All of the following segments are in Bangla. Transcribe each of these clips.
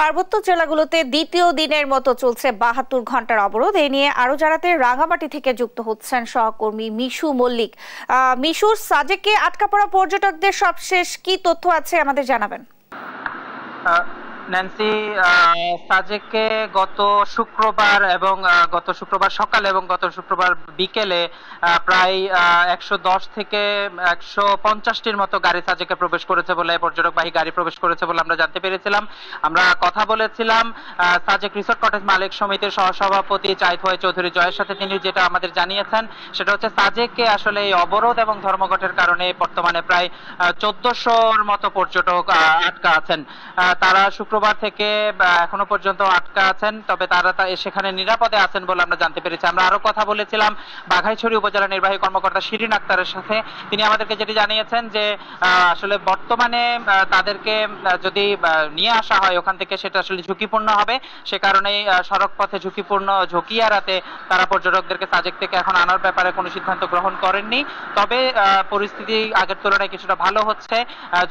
পার্বত্য জেলাগুলোতে দ্বিতীয় দিনের মতো চলছে ৭২ ঘন্টার অবরোধ। এ নিয়ে আরো জানাতে রাঙামাটি থেকে যুক্ত হচ্ছেন সহকর্মী মিশু মল্লিক। মিশুর, সাজেকে আটকা পড়া পর্যটকদের সবশেষ কি তথ্য আছে আমাদের জানাবেন। ন্যান্সি, সাজেকে গত শুক্রবার সকালে এবং গত শুক্রবার বিকেলে প্রায় ১১০ থেকে ১৫০টির মতো গাড়ি সাজেকে প্রবেশ করেছে বলে, পর্যটকবাহী গাড়ি প্রবেশ করেছে বলে আমরা জানতে পেরেছিলাম। আমরা কথা বলেছিলাম সাজেক রিসোর্ট কটেজ মালিক সমিতির সহসভাপতি চাইথোয়াই চৌধুরী জয়ের সাথে। তিনি যেটা আমাদের জানিয়েছেন সেটা হচ্ছে সাজেকে আসলে এই অবরোধ এবং ধর্মঘটের কারণে বর্তমানে প্রায় ১৪০০র মতো পর্যটক আটকা আছেন। তারা শুক্রবার থেকে এখনো পর্যন্ত আটকা আছেন, তবে তারা সেখানে নিরাপদে আছেন বলে আমরা জানতে পেরেছি। আমরা আরো কথা বলেছিলাম বাঘাইছড়ি উপজেলা নির্বাহী কর্মকর্তা শিরিন আক্তারের সাথে। তিনি আমাদেরকে যেটি জানিয়েছেন যে আসলে বর্তমানে তাদেরকে যদি নিয়ে আসা হয় ওখান থেকে সেটা আসলে ঝুঁকিপূর্ণ হবে, সে কারণেই সড়ক পথে ঝুঁকি এড়াতে তারা পর্যটকদেরকে সাজেক থেকে এখন আনার ব্যাপারে কোনো সিদ্ধান্ত গ্রহণ করেননি। তবে পরিস্থিতি আগের তুলনায় কিছুটা ভালো হচ্ছে।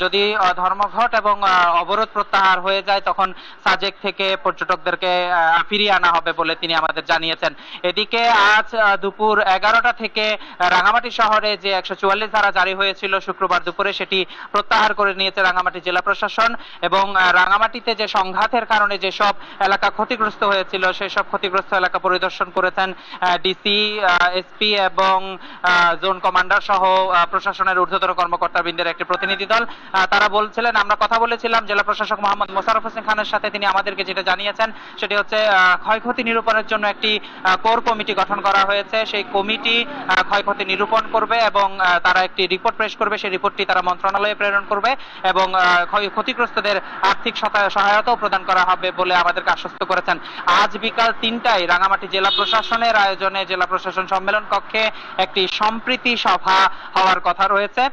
যদি ধর্মঘট এবং অবরোধ প্রত্যাহার হয়ে যায় তখন সাজেক থেকে পর্যটকদেরকে ফিরিয়ে আনা হবে বলে তিনি আমাদের জানিয়েছেন। এদিকে আজ দুপুর ১১টা থেকে রাঙামাটি শহরে যে ১৪৪ ধারা জারি হয়েছিল শুক্রবার দুপুরে, সেটি প্রত্যাহার করে নিয়েছে রাঙামাটি জেলা প্রশাসন। এবং রাঙামাটিতে যে সংঘাতের কারণে যেসব এলাকা ক্ষতিগ্রস্ত হয়েছিল সেসব ক্ষতিগ্রস্ত এলাকা পরিদর্শন করেছেন ডিসি, এসপি এবং জোন কমান্ডার সহ প্রশাসনের ঊর্ধ্বতন কর্মকর্তাবৃন্দের একটি প্রতিনিধি দল। তারা বলছিলেন, আমরা কথা বলেছিলাম জেলা প্রশাসক মোহাম্মদ মোশাররফ হোসেন খানের সাথে। তিনি আমাদেরকে যেটা জানিয়েছেন সেটি হচ্ছে ক্ষয়ক্ষতি নিরূপণের জন্য একটি কোর কমিটি গঠন করা হয়েছে। সেই কমিটি ক্ষয়ক্ষতি নিরূপণ করবে এবং তারা একটি রিপোর্ট পেশ করবে। সেই রিপোর্টটি তারা মন্ত্রণালয়ে প্রেরণ করবে এবং ক্ষতিগ্রস্তদের আর্থিক সহায়তাও প্রদান করা হবে বলে আমাদেরকে আশ্বস্ত করেছেন। আজ বিকাল ৩টায় রাঙামাটি জেলা প্রশাসনের আয়োজনে জেলা প্রশাসন সম্মেলন কক্ষে একটি সম্প্রীতি সভা হওয়ার কথা রয়েছে।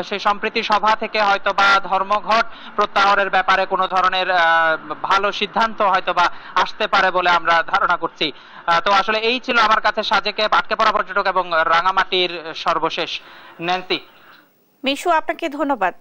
সেই সম্প্রীতি সভা থেকে হয়তোবা ধর্মঘট প্রত্যাহারের ব্যাপারে কোনো ধরনের ভালো সিদ্ধান্ত হয়তোবা আসতে পারে বলে আমরা ধারণা করছি। তো আসলে এই ছিল আমার কাছে সাজেকে আটকে পড়া পর্যটক এবং রাঙামাটির সর্বশেষ। ন্যান্সি। মিশু, আপনাকে ধন্যবাদ।